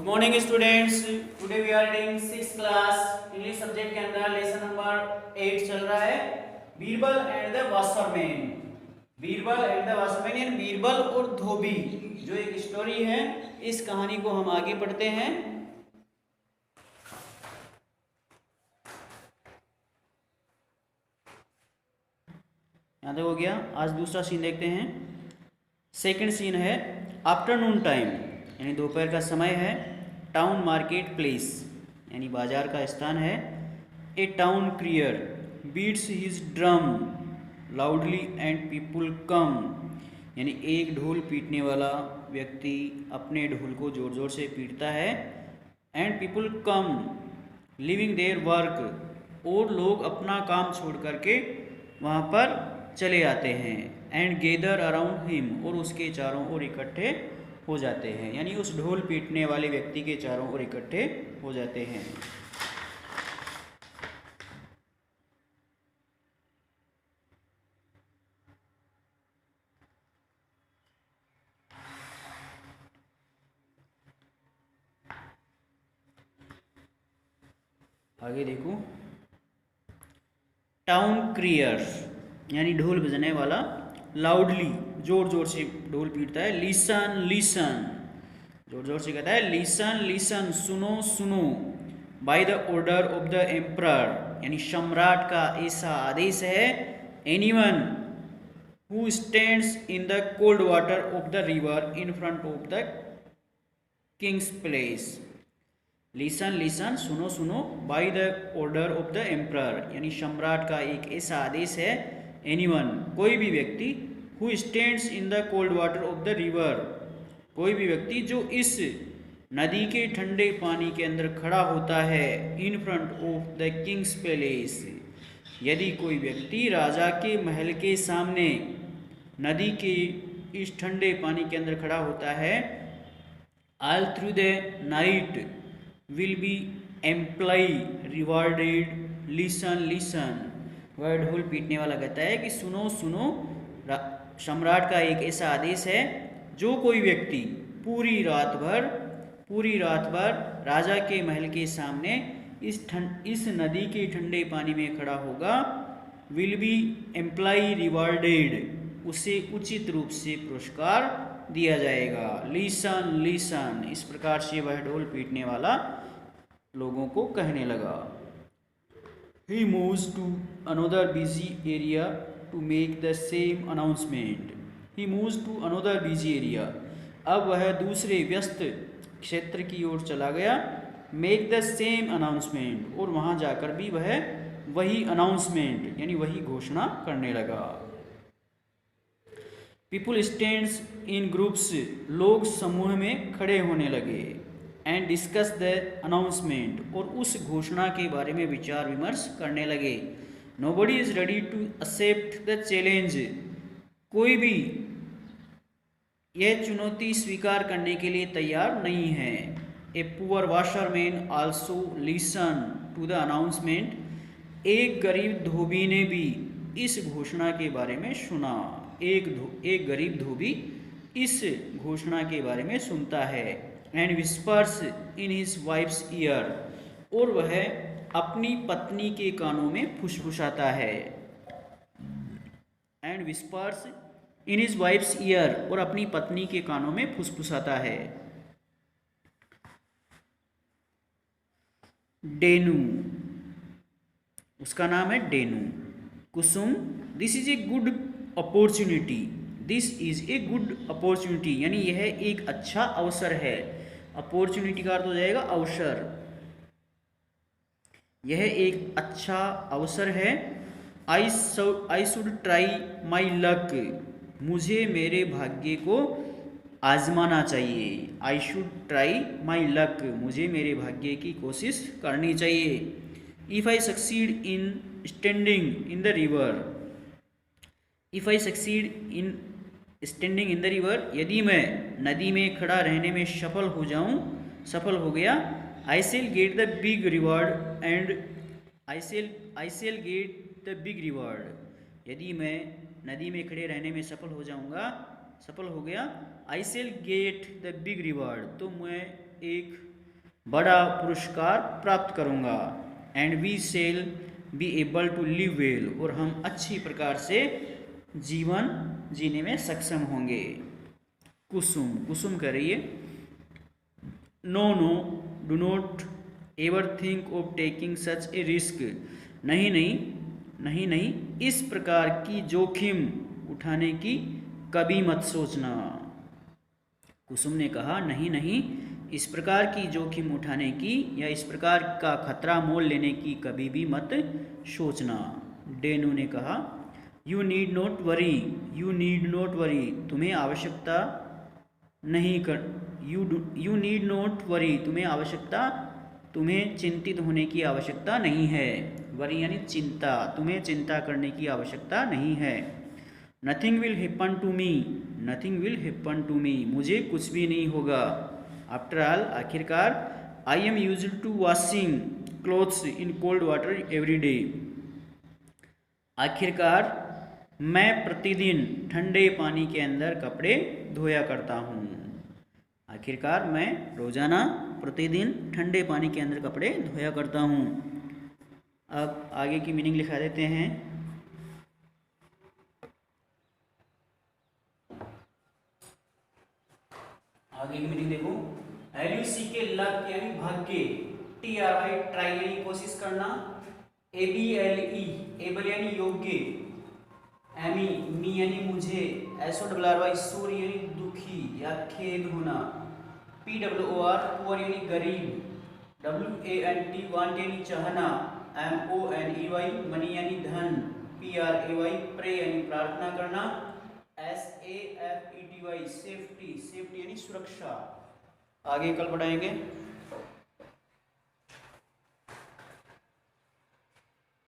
Morning students, today we are reading 6th class English subject के अंदर lesson number 8 चल रहा है Birbal and the washerman. Birbal and the washerman यानी बीरबल और धोबी जो एक स्टोरी है, इस कहानी को हम आगे पढ़ते हैं। यहाँ तक हो गया। आज दूसरा सीन देखते हैं। सेकंड सीन है आफ्टरनून टाइम यानी दोपहर का समय है। टाउन मार्केट प्लेस यानी बाजार का स्थान है। A town crier beats his drum loudly and people come यानी एक ढोल पीटने वाला व्यक्ति अपने ढोल को ज़ोर ज़ोर से पीटता है। And people come living their work और लोग अपना काम छोड़ करके वहाँ पर चले आते हैं। एंड गेदर अराउंड हिम और उसके चारों ओर इकट्ठे हो जाते हैं यानी उस ढोल पीटने वाले व्यक्ति के चारों ओर इकट्ठे हो जाते हैं। आगे देखो, टाउन क्रियर यानी ढोल बजने वाला लाउडली जोर जोर से ढोल पीटता है। लिसन लिसन जोर जोर से कहता है लिसन लिसन सुनो सुनो। By the order of the emperor यानी सम्राट का ऐसा आदेश है। Anyone who stands in the cold water of the river in front of the Kings place. Listen listen सुनो सुनो by the order of the emperor यानी सम्राट का एक ऐसा आदेश है। एनीवन कोई भी व्यक्ति, who stands in the cold water of the river कोई भी व्यक्ति जो इस नदी के ठंडे पानी के अंदर खड़ा होता है। In front of the Kings palace यदि कोई व्यक्ति राजा के महल के सामने नदी के इस ठंडे पानी के अंदर खड़ा होता है। All through the night will be employ rewarded listen listen. वह ढोल पीटने वाला कहता है कि सुनो सुनो, सम्राट का एक ऐसा आदेश है। जो कोई व्यक्ति पूरी रात भर राजा के महल के सामने इस नदी के ठंडे पानी में खड़ा होगा, विल बी एम्प्लॉय रिवार्डेड उसे उचित रूप से पुरस्कार दिया जाएगा। लिसन लिसन इस प्रकार से वह ढोल पीटने वाला लोगों को कहने लगा। He moves to another busy area to make the same announcement. He moves to another busy area. अब वह दूसरे व्यस्त क्षेत्र की ओर चला गया। Make the same announcement और वहाँ जाकर भी वह वही अनाउंसमेंट यानी वही घोषणा करने लगा। People stands in groups लोग समूह में खड़े होने लगे। एंड डिस्कस द अनाउंसमेंट और उस घोषणा के बारे में विचार विमर्श करने लगे। Nobody is ready to accept the challenge कोई भी यह चुनौती स्वीकार करने के लिए तैयार नहीं है। A poor washerman also listen to the announcement एक गरीब धोबी ने भी इस घोषणा के बारे में सुना। एक गरीब धोबी इस घोषणा के बारे में सुनता है। And whispers in his wives year और वह अपनी पत्नी के कानों में फुसफुसाता है। And whispers in his wives year और अपनी पत्नी के कानों में फुसफुसाता है। डेनू उसका नाम है Denu. Kusum this is a good opportunity. This is a good opportunity यानी यह एक अच्छा अवसर है। अपॉर्चुनिटी का अर्थ हो जाएगा अवसर। यह एक अच्छा अवसर है। I should try my luck मुझे मेरे भाग्य को आजमाना चाहिए। I should try my luck मुझे मेरे भाग्य की कोशिश करनी चाहिए। If I succeed in standing in the river if I succeed in standing in the river यदि मैं नदी में खड़ा रहने में सफल हो गया। I shall get the big reward and I shall get the big reward यदि मैं नदी में खड़े रहने में सफल हो गया। I shall get the big reward तो मैं एक बड़ा पुरस्कार प्राप्त करूँगा। And we shall be able to live well, और हम अच्छी प्रकार से जीवन जीने में सक्षम होंगे। कुसुम, कुसुम कह रही है no no do not ever think of taking such a risk, नहीं नहीं नहीं नहीं इस प्रकार की जोखिम उठाने की कभी मत सोचना। कुसुम ने कहा नहीं नहीं इस प्रकार की जोखिम उठाने की या इस प्रकार का खतरा मोल लेने की कभी भी मत सोचना। डेनू ने कहा you need not worry, you need not worry, तुम्हें आवश्यकता नहीं कर, यू नीड नॉट वरी, तुम्हें चिंतित होने की आवश्यकता नहीं है। वरी यानी चिंता, तुम्हें चिंता करने की आवश्यकता नहीं है। Nothing will happen to me, nothing will happen to me, मुझे कुछ भी नहीं होगा। आफ्टर ऑल, आखिरकार, I am used to washing clothes in cold water every day, आखिरकार मैं प्रतिदिन ठंडे पानी के अंदर कपड़े धोया करता हूँ। आखिरकार मैं रोजाना प्रतिदिन ठंडे पानी के अंदर कपड़े धोया करता हूँ। अब आगे की मीनिंग लिखा देते हैं। आगे की मीनिंग देखो, LUC के लक यानी भाग्य, TRY ट्राई यानी कोशिश करना, ABLE एबल यानी योग्य, एमी मी यानी मुझे, SORRY सूर यानी दुखी या खेद होना, PWOR पुअर यानी गरीब, WANT वांट यानी चाहना, MONEY मनी यानी धन, PRAY प्रे यानी प्रार्थना करना, SAFETY सेफ्टी, सेफ्टी यानी सुरक्षा। आगे कल पढ़ाएंगे।